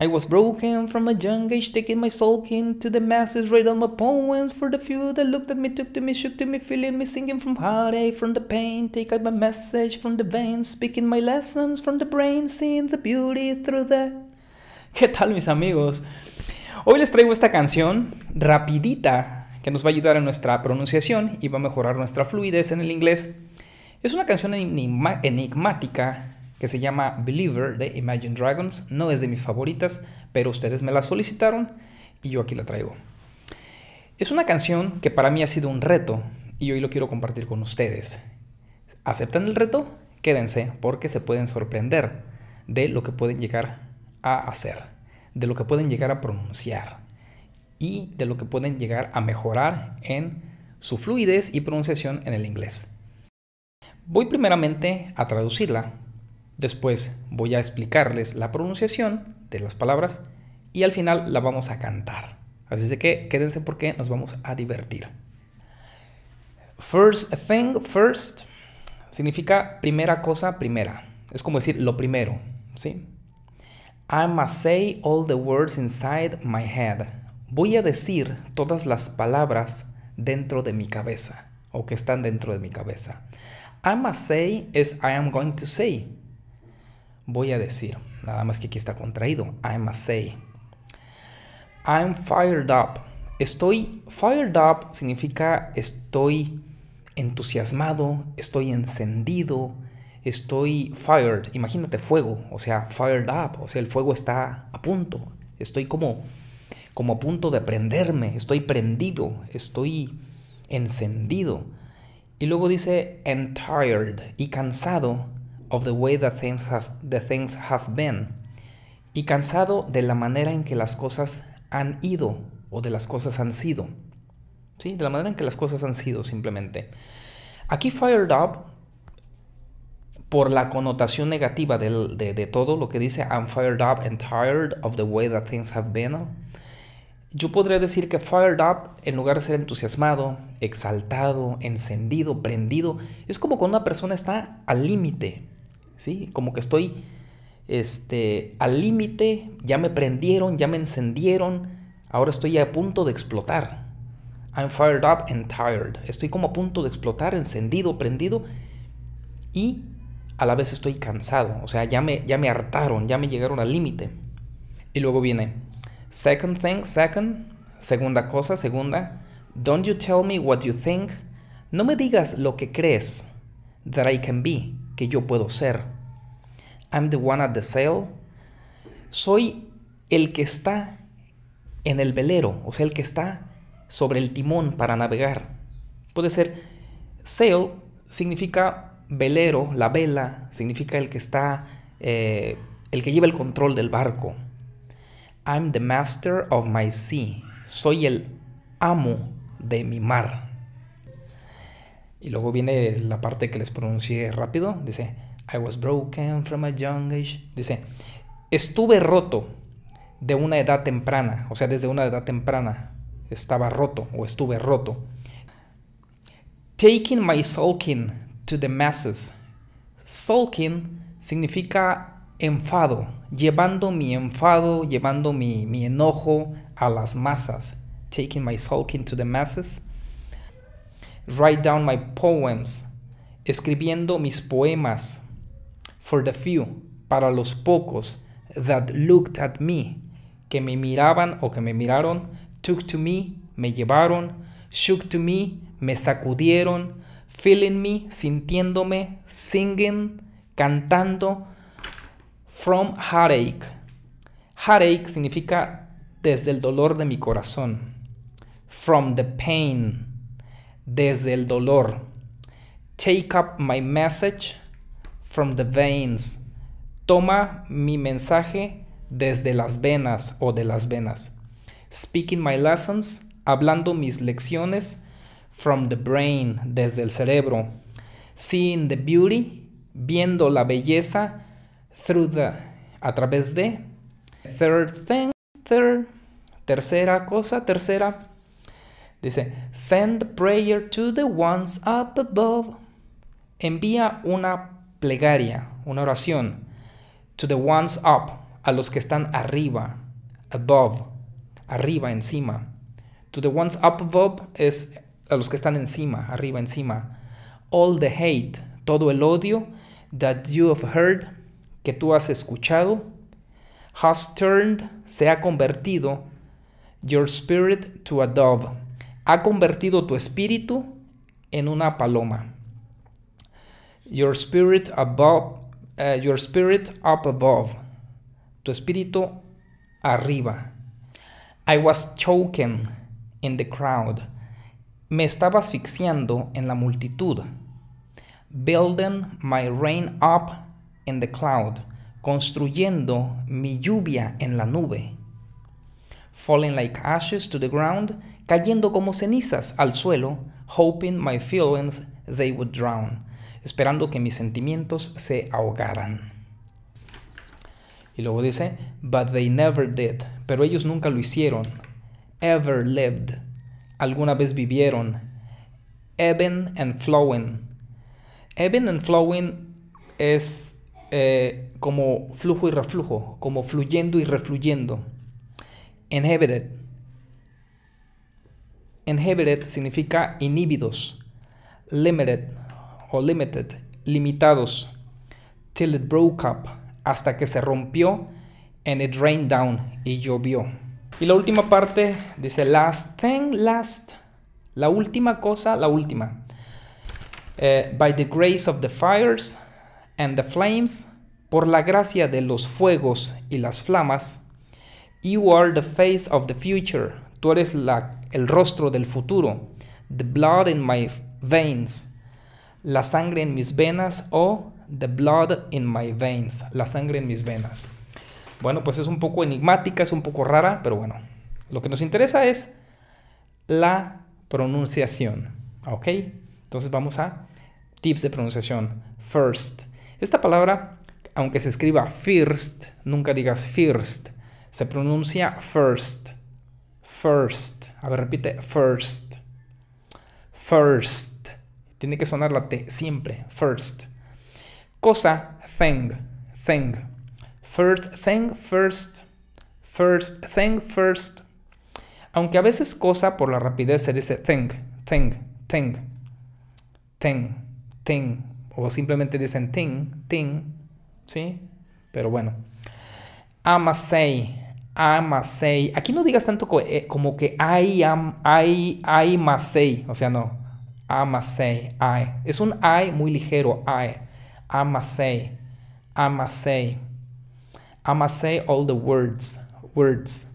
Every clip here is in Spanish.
I was broken from a young age, taking my sulking to the masses, write all my poems for the few that looked at me, took to me, shook to me, feeling me, singing from heartache, from the pain, take out my message from the veins, speaking my lessons from the brain, seeing the beauty through the... ¿Qué tal, mis amigos? Hoy les traigo esta canción rapidita que nos va a ayudar en nuestra pronunciación y va a mejorar nuestra fluidez en el inglés. Es una canción enigmática que se llama Believer de Imagine Dragons. No es de mis favoritas, pero ustedes me la solicitaron y yo aquí la traigo. Es una canción que para mí ha sido un reto y hoy lo quiero compartir con ustedes. ¿Aceptan el reto? Quédense porque se pueden sorprender de lo que pueden llegar a hacer, de lo que pueden llegar a pronunciar y de lo que pueden llegar a mejorar en su fluidez y pronunciación en el inglés. Voy primeramente a traducirla. Después voy a explicarles la pronunciación de las palabras y al final la vamos a cantar. Así es que quédense porque nos vamos a divertir. First thing first significa primera cosa primera. Es como decir lo primero, ¿sí? I must say all the words inside my head. Voy a decir todas las palabras dentro de mi cabeza o que están dentro de mi cabeza. I must say es I am going to say. Voy a decir, nada más que aquí está contraído. I must say. I'm fired up. Fired up significa estoy entusiasmado, estoy encendido, estoy fired. Imagínate fuego, o sea, fired up, o sea, el fuego está a punto. Estoy como a punto de prenderme, estoy prendido, estoy encendido. Y luego dice and tired y cansado of the way that things have been. Y cansado de la manera en que las cosas han ido o de las cosas han sido. ¿Sí? De la manera en que las cosas han sido simplemente. Aquí fired up, por la connotación negativa de todo lo que dice I'm fired up and tired of the way that things have been. Yo podría decir que fired up, en lugar de ser entusiasmado, exaltado, encendido, prendido, es como cuando una persona está al límite, ¿sí? Como que estoy al límite, ya me prendieron, ya me encendieron, ahora estoy a punto de explotar. I'm fired up and tired. Estoy como a punto de explotar, encendido, prendido y a la vez estoy cansado. O sea, ya me hartaron, ya me llegaron al límite. Y luego viene second thing, segunda cosa, segunda. Don't you tell me what you think. No me digas lo que crees. That I can be, que yo puedo ser. I'm the one at the sail. Soy el que está en el velero, o sea, el que está sobre el timón para navegar. Puede ser sail, significa velero, la vela, significa el que está, el que lleva el control del barco. I'm the master of my sea. Soy el amo de mi mar. Y luego viene la parte que les pronuncié rápido. Dice, I was broken from a young age. Dice, estuve roto de una edad temprana. O sea, desde una edad temprana estaba roto o estuve roto. Taking my sulking to the masses. Sulking significa enfado. Llevando mi enfado, llevando mi enojo a las masas. Taking my sulking to the masses. Write down my poems. Escribiendo mis poemas. For the few, para los pocos. That looked at me, que me miraban o que me miraron. Took to me, me llevaron. Shook to me, me sacudieron. Feeling me, sintiéndome. Singing, cantando. From heartache. Heartache significa desde el dolor de mi corazón. From the pain, desde el dolor. Take up my message from the veins. Toma mi mensaje desde las venas o de las venas. Speaking my lessons, hablando mis lecciones. From the brain, desde el cerebro. Seeing the beauty, viendo la belleza. Through the, a través de. Third thing, tercera cosa, tercera. Dice, send prayer to the ones up above. Envía una plegaria, una oración. To the ones up, a los que están arriba, above, arriba, encima. To the ones up above es a los que están encima, arriba, encima. All the hate, todo el odio that you have heard, que tú has escuchado, has turned, se ha convertido, your spirit to a dove, ha convertido tu espíritu en una paloma. Your spirit above, your spirit up above, tu espíritu arriba. I was choking in the crowd, me estaba asfixiando en la multitud. Building my rain up in the cloud, construyendo mi lluvia en la nube. Falling like ashes to the ground, cayendo como cenizas al suelo, hoping my feelings they would drown, esperando que mis sentimientos se ahogaran. Y luego dice, but they never did, pero ellos nunca lo hicieron. Ever lived, alguna vez vivieron. Ebbing and flowing. Ebbing and flowing es como flujo y reflujo, como fluyendo y refluyendo. Inhibited. Inhibited significa inhibidos. Limited o limited, limitados. Till it broke up, hasta que se rompió. And it rained down, y llovió. Y la última parte dice last thing, last. La última cosa, la última. By the grace of the fires and the flames, por la gracia de los fuegos y las flamas, you are the face of the future, tú eres el rostro del futuro, the blood in my veins, la sangre en mis venas, o the blood in my veins, la sangre en mis venas. Bueno, pues es un poco enigmática, es un poco rara, pero bueno, lo que nos interesa es la pronunciación, ¿ok? Entonces vamos a tips de pronunciación. First. Esta palabra, aunque se escriba first, nunca digas first. Se pronuncia first. First. A ver, repite. First. First. Tiene que sonar la T siempre. First. Cosa, thing. Thing. First thing, first. First thing, first. Aunque a veces cosa por la rapidez se dice thing, thing, thing, thing, thing. O simplemente dicen thing, thing. ¿Sí? Pero bueno. I must say. Aquí no digas tanto como que I must say. O sea, no. I must say, I. Es un I muy ligero, I. I must say. I must say. I must say all the words. Words.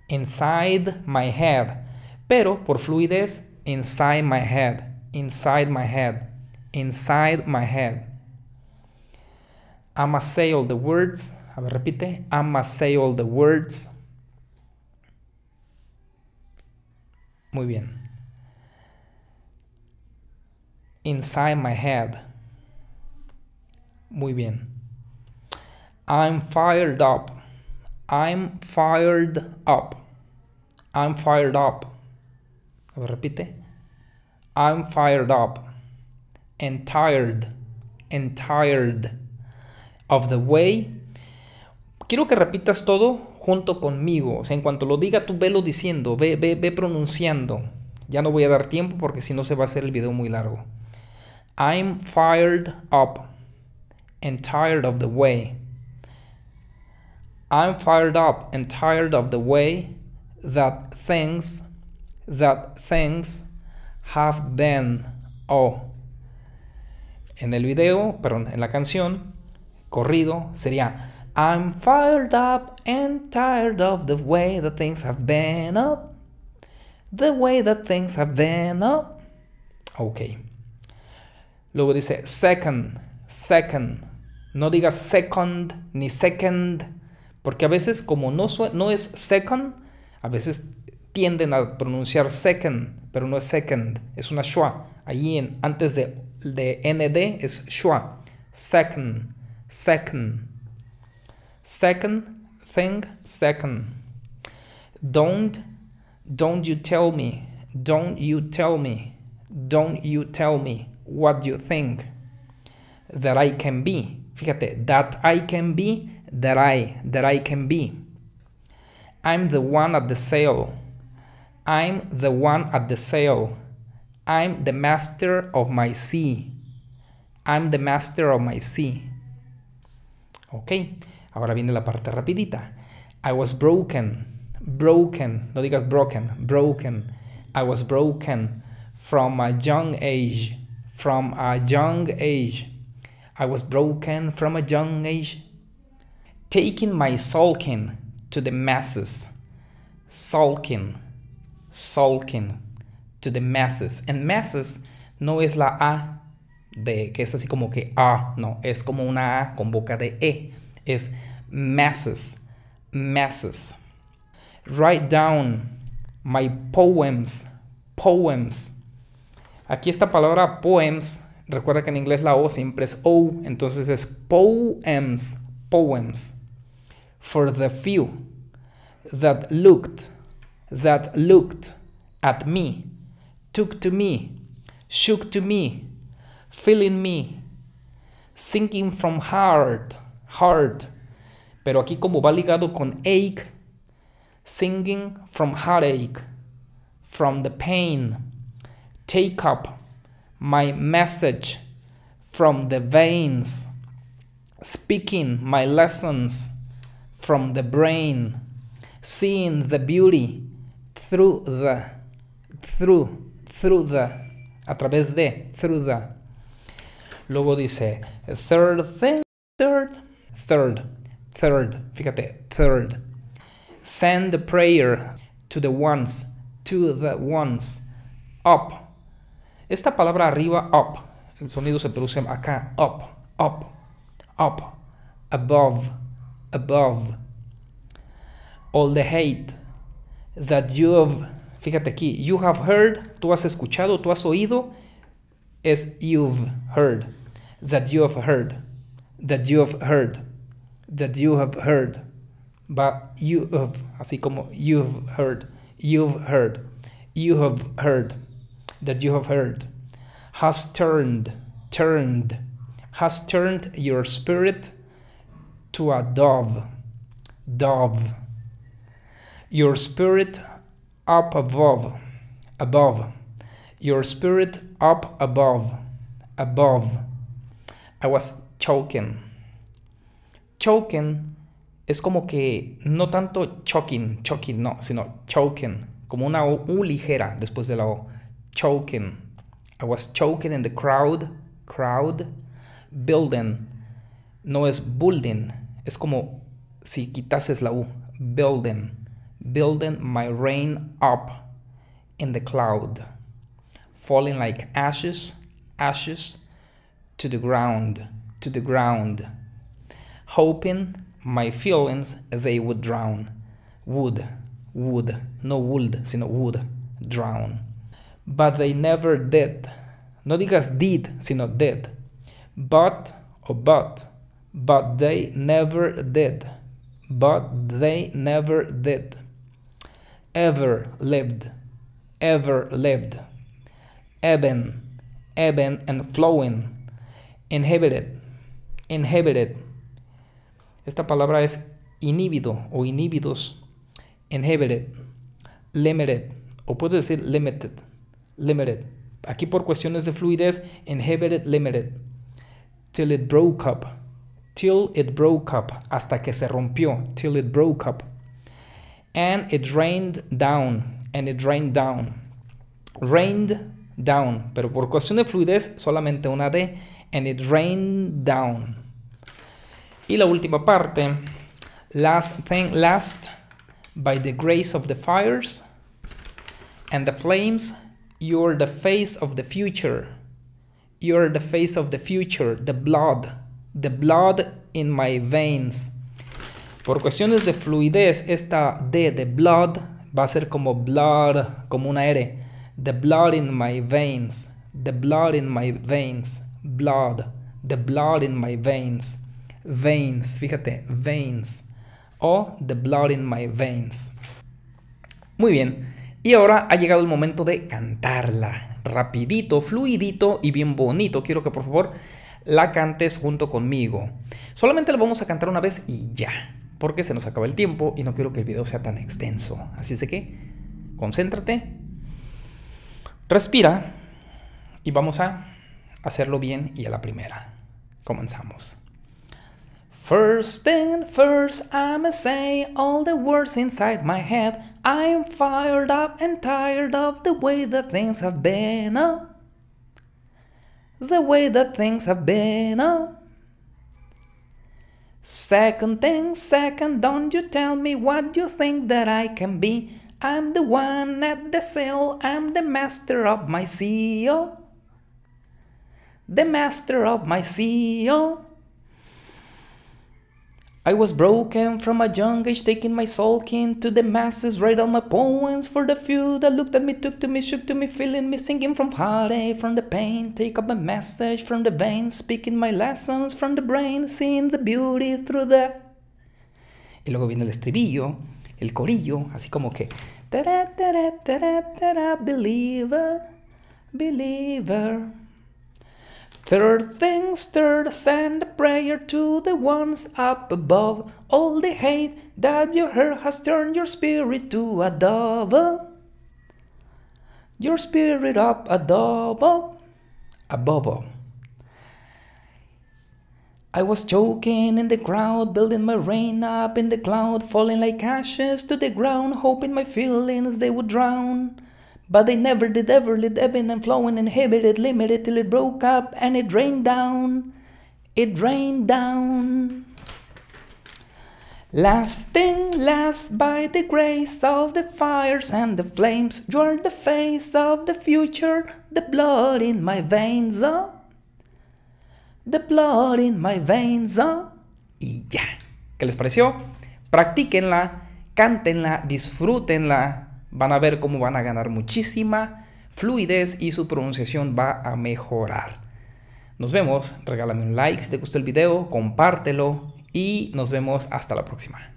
Inside my head. Pero por fluidez, inside my head. Inside my head. Inside my head. I must say all the words. A ver, repite. I must say all the words. Muy bien. Inside my head. Muy bien. I'm fired up. I'm fired up. I'm fired up. A ver, repite. I'm fired up. And tired. And tired of the way. Quiero que repitas todo junto conmigo. O sea, en cuanto lo diga, tú velo diciendo. Ve pronunciando. Ya no voy a dar tiempo porque si no se va a hacer el video muy largo. I'm fired up. And tired of the way. I'm fired up and tired of the way that things have been. Oh. En el video, perdón, en la canción, corrido, sería I'm fired up and tired of the way that things have been up. The way that things have been up. Ok. Luego dice second. No digas second ni second, porque a veces como no es second, a veces tienden a pronunciar second, pero no es second, es una schwa. Allí antes de nd es schwa. Second thing, second. Don't you tell me what you think that I can be. Fíjate, that I can be, that I can be. I'm the one at the sail. I'm the one at the sail. I'm the master of my sea. I'm the master of my sea. Ok, ahora viene la parte rapidita. I was broken. Broken. No digas broken. Broken. I was broken from a young age. From a young age. I was broken from a young age. Taking my sulking to the masses. Sulking. Sulking to the masses. And masses no es la A de que es así como que A, no, es como una A con boca de E. Es masses. Masses. Write down my poems. Poems. Aquí esta palabra poems, recuerda que en inglés la O siempre es O, entonces es poems. Poems. For the few that looked at me, took to me, shook to me, feeling me, singing from heart, pero aquí como va ligado con ache, singing from heartache, from the pain, take up my message from the veins, speaking my lessons from the brain, seeing the beauty through the, a través de, through the. Luego dice, fíjate, third. Send the prayer to the ones, up. Esta palabra arriba, up, el sonido se produce acá, up, above. All the hate that you have, fíjate aquí, you have heard, tú has escuchado, tú has oído, es you've heard, that you have heard, but you have, así como you've heard, that you have heard, has turned your spirit to a dove, your spirit up above, your spirit up above. I was choking es como que no tanto choking no, sino choking, como una U ligera después de la O. Choking. I was choking in the crowd, building, no es building, es como si quitases la U, building my rain up in the cloud, falling like ashes to the ground, hoping my feelings they would drown, would, no would, sino would, drown. But they never did. No digas did, sino did. But they never did. Ever lived. Ebbing and flowing. Inhibited. Esta palabra es inhibido o inhibidos. Inhibited. Limited. O puedes decir limited. Aquí por cuestiones de fluidez, inhibited, limited. Till it broke up. Hasta que se rompió. Till it broke up. And it rained down. Rained down. Pero por cuestión de fluidez, solamente una D. And it rained down. Y la última parte. Last, by the grace of the fires and the flames, you're the face of the future. The blood in my veins. Por cuestiones de fluidez, esta D de blood va a ser como blood, como una R. The blood in my veins. Blood. The blood in my veins. Veins, fíjate, veins. O the blood in my veins. Muy bien. Y ahora ha llegado el momento de cantarla. Rapidito, fluidito y bien bonito. Quiero que por favor la cantes junto conmigo. Solamente lo vamos a cantar una vez y ya, porque se nos acaba el tiempo y no quiero que el video sea tan extenso. Así es de que, concéntrate, respira y vamos a hacerlo bien y a la primera. Comenzamos. First thing first, I'ma say all the words inside my head. I'm fired up and tired of the way that things have been. The way that things have been. Second thing, second, don't you tell me what you think that I can be. I'm the one at the sail, I'm the master of my sea. The master of my sea. I was broken from a young age, taking my sulking to the masses, write all my poems for the few that looked at me, took to me, shook to me, feeling me, singing from heartache, from the pain, take up my message from the veins, speaking my lessons from the brain, seeing the beauty through the... Y luego viene el estribillo, el corillo, así como que... Tara, tara, tara, tara, believer, believer. Third things third, send a prayer to the ones up above. All the hate that you heard has turned your spirit to a dove. Your spirit up a dove. Above. I was choking in the crowd, building my rain up in the cloud, falling like ashes to the ground, hoping my feelings they would drown. But they never did, ever lit, ebbing and flowing, inhibited, limited, till it broke up and it drained down. It drained down. Last thing last, by the grace of the fires and the flames, you're the face of the future, the blood in my veins, the blood in my veins, Y ya. ¿Qué les pareció? Practíquenla, cántenla, disfrútenla. Van a ver cómo van a ganar muchísima fluidez y su pronunciación va a mejorar. Nos vemos, regálame un like si te gustó el video, compártelo y nos vemos hasta la próxima.